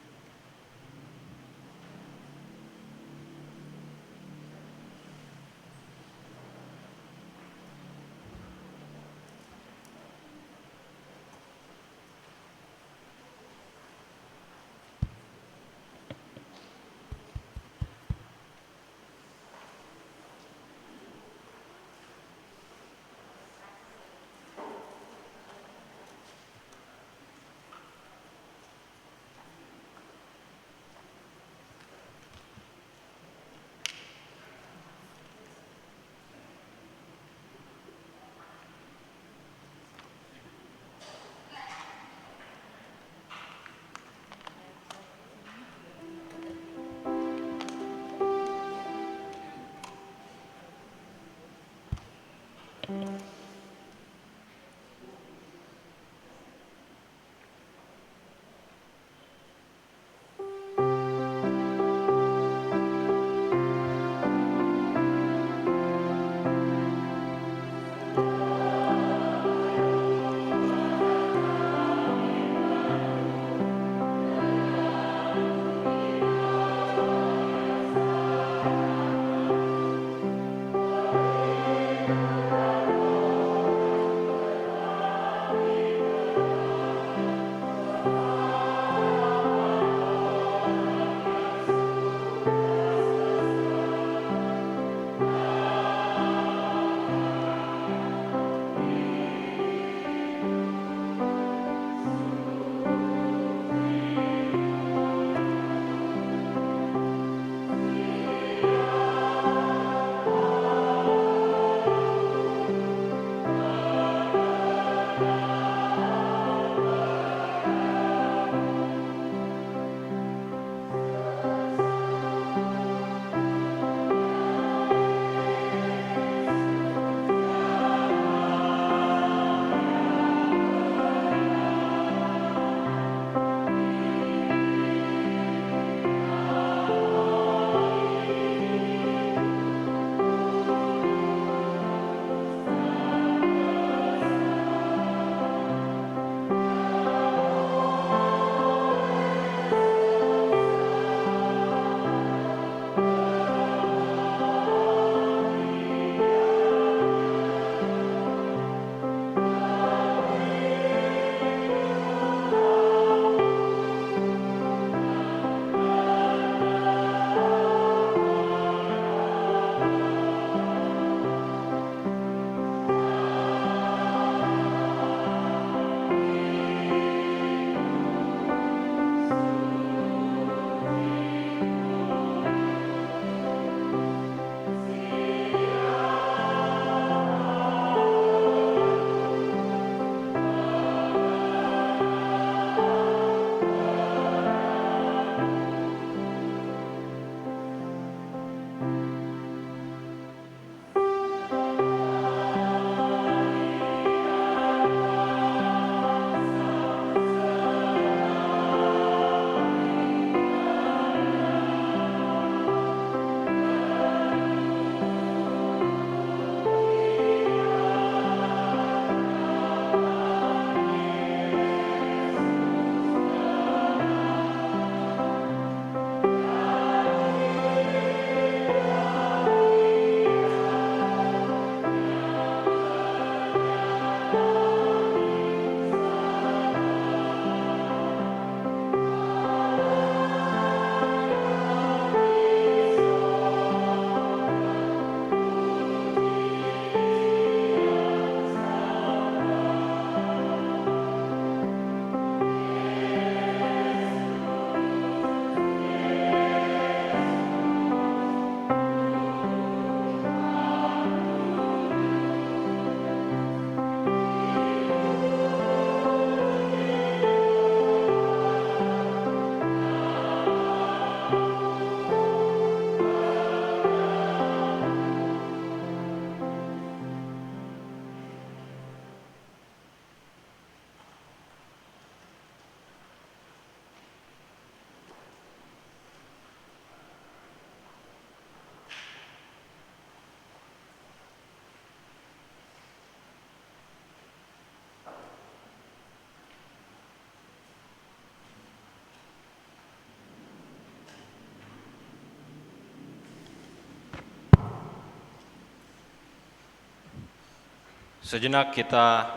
Sejenak kita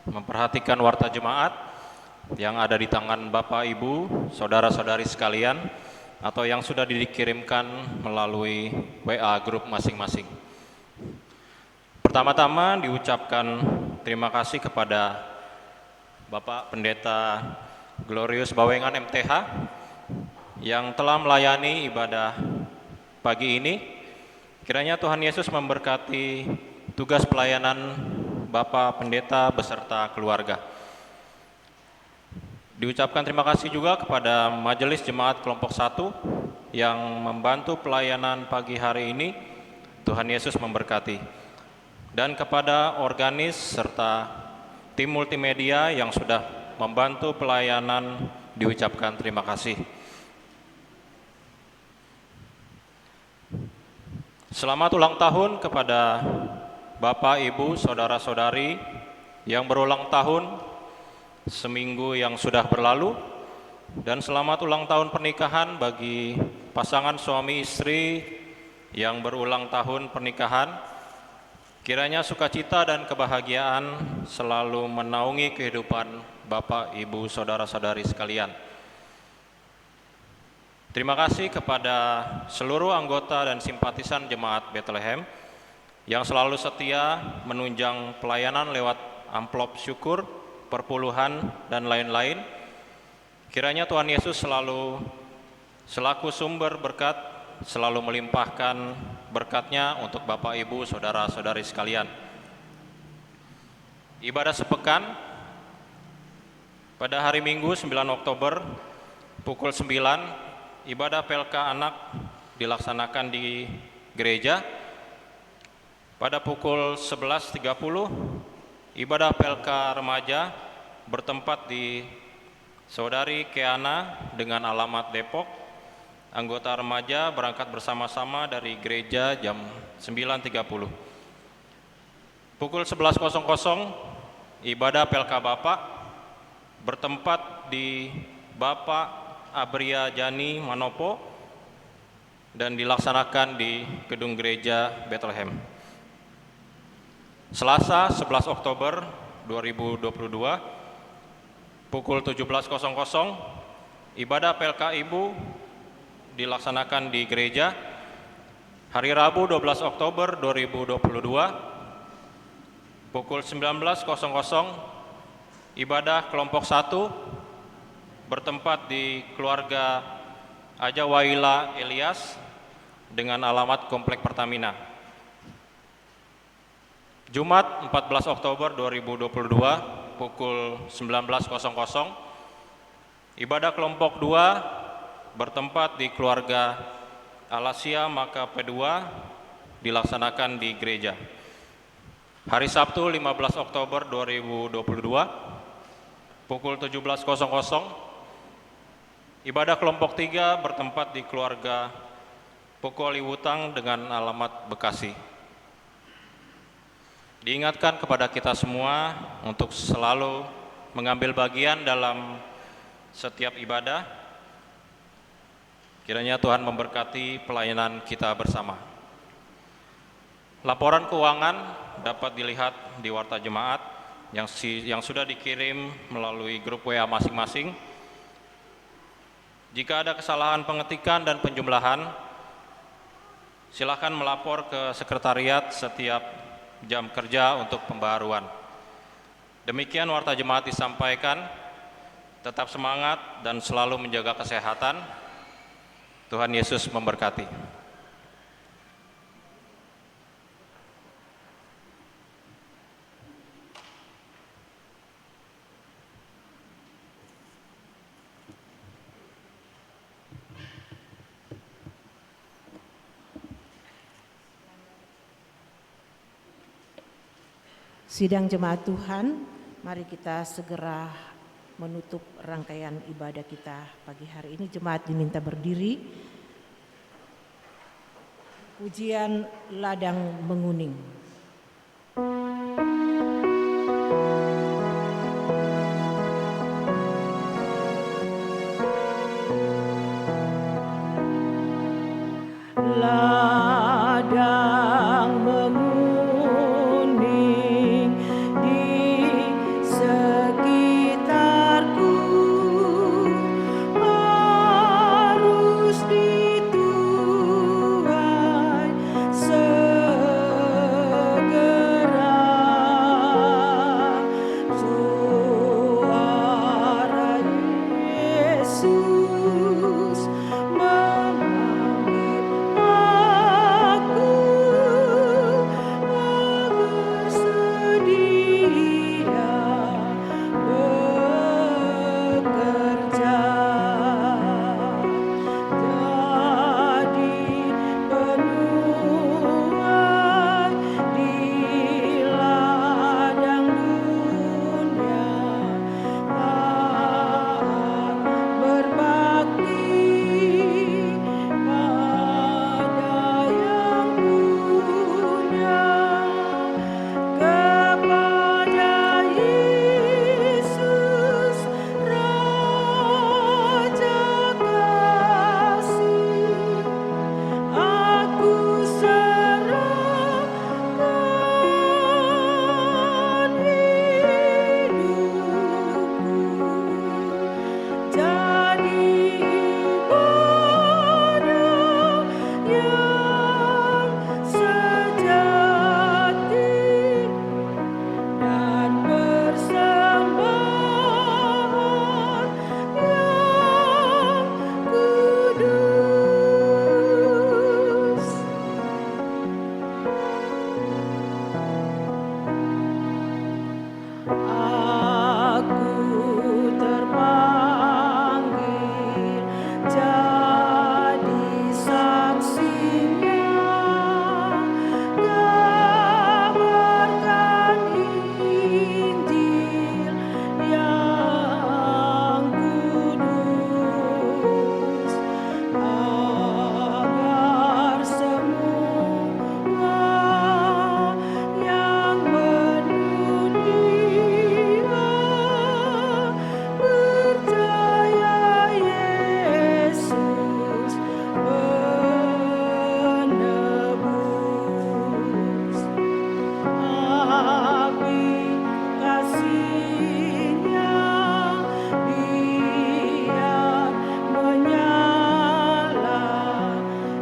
memperhatikan warta jemaat yang ada di tangan Bapak, Ibu, saudara-saudari sekalian, atau yang sudah dikirimkan melalui WA grup masing-masing. Pertama-tama diucapkan terima kasih kepada Bapak Pendeta Glorius Bawengan MTH yang telah melayani ibadah pagi ini. Kiranya Tuhan Yesus memberkati tugas pelayanan Bapak Pendeta beserta keluarga. Diucapkan terima kasih juga kepada Majelis Jemaat Kelompok 1 yang membantu pelayanan pagi hari ini. Tuhan Yesus memberkati. Dan kepada organis serta tim multimedia yang sudah membantu pelayanan diucapkan terima kasih. Selamat ulang tahun kepada Bapak, Ibu, saudara-saudari yang berulang tahun seminggu yang sudah berlalu, dan selamat ulang tahun pernikahan bagi pasangan suami istri yang berulang tahun pernikahan. Kiranya sukacita dan kebahagiaan selalu menaungi kehidupan Bapak, Ibu, saudara-saudari sekalian. Terima kasih kepada seluruh anggota dan simpatisan Jemaat Bethlehem yang selalu setia menunjang pelayanan lewat amplop syukur, perpuluhan, dan lain-lain. Kiranya Tuhan Yesus selalu selaku sumber berkat, selalu melimpahkan berkat-Nya untuk Bapak, Ibu, saudara-saudari sekalian. Ibadah sepekan pada hari Minggu 9 Oktober pukul 9, ibadah PLK anak dilaksanakan di gereja. Pada pukul 11.30, ibadah PLK remaja bertempat di Saudari Keana dengan alamat Depok. Anggota remaja berangkat bersama-sama dari gereja jam 9.30. Pukul 11.00, ibadah PLK Bapak bertempat di Bapak Abria Jani Manopo dan dilaksanakan di gedung gereja Bethlehem. Selasa 11 Oktober 2022 pukul 17.00, ibadah PLK Ibu dilaksanakan di gereja. Hari Rabu 12 Oktober 2022 pukul 19.00, ibadah kelompok 1 bertempat di keluarga Aja Waila Elias dengan alamat Komplek Pertamina. Jumat 14 Oktober 2022 pukul 19.00, ibadah kelompok 2 bertempat di keluarga Alasia Maka P2 dilaksanakan di gereja. Hari Sabtu 15 Oktober 2022 pukul 17.00, ibadah kelompok 3 bertempat di keluarga Pukoli Wutang dengan alamat Bekasi. Diingatkan kepada kita semua untuk selalu mengambil bagian dalam setiap ibadah. Kiranya Tuhan memberkati pelayanan kita bersama. Laporan keuangan dapat dilihat di warta jemaat yang sudah dikirim melalui grup WA masing-masing. Jika ada kesalahan pengetikan dan penjumlahan, silakan melapor ke sekretariat setiap jam kerja untuk pembaharuan. Demikian warta jemaat disampaikan. Tetap semangat dan selalu menjaga kesehatan. Tuhan Yesus memberkati. Sidang jemaat Tuhan, mari kita segera menutup rangkaian ibadah kita pagi hari ini. Jemaat diminta berdiri. Pujian Ladang Menguning. Ladang menguning bekerja, jadi penuai di ladang dunia, taat berbakti pada yang punya, kepada Yesus Raja kasih, aku serahkan hidupku, jadi ibadah yang sejati dan persembahan yang kudus. Aku terpanggil jadi saksinya, kabarkan Injil yang kudus, agar semua yang mendunia percaya Yesus penebus. Api kasih-Nya biar menyala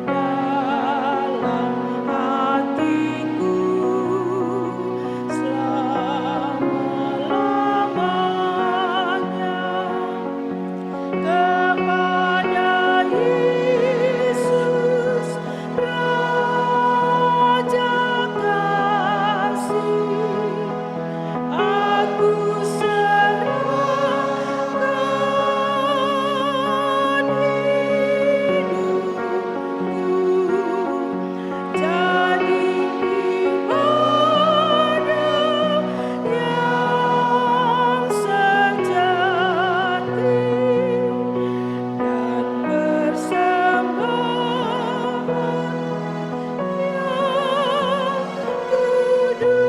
dalam hatiku selama-lamanya, kepada Yesus Raja kasih, aku serahkan hidupku, jadi ibadah yang sejati dan persembahan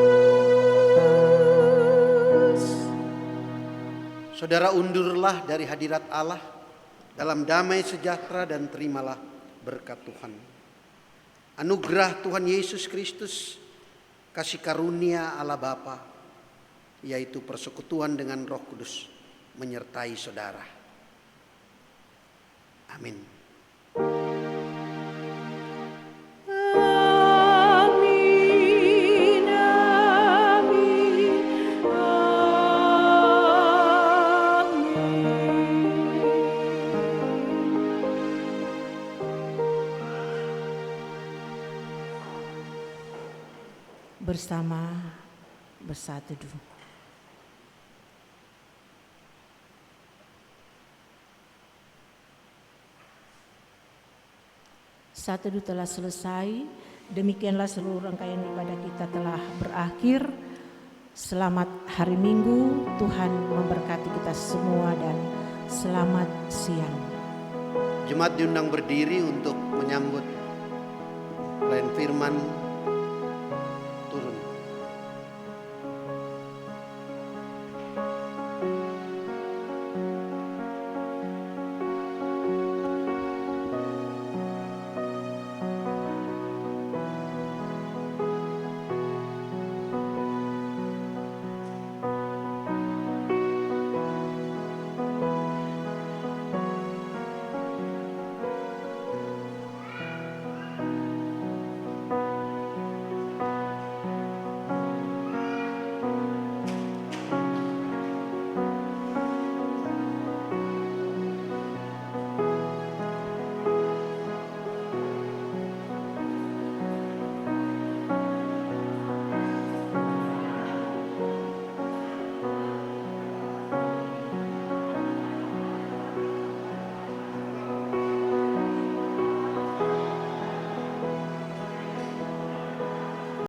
yang kudus. Saudara, undurlah dari hadirat Allah dalam damai sejahtera dan terimalah berkat Tuhan. Anugerah Tuhan Yesus Kristus, kasih karunia Allah Bapa, yaitu persekutuan dengan Roh Kudus, menyertai saudara. Amin. Amin, amin, Bersama bersatu teduh. Saat teduh telah selesai, demikianlah seluruh rangkaian ibadah kita telah berakhir. Selamat hari Minggu, Tuhan memberkati kita semua dan selamat siang. Jemaat diundang berdiri untuk menyambut pelayan firman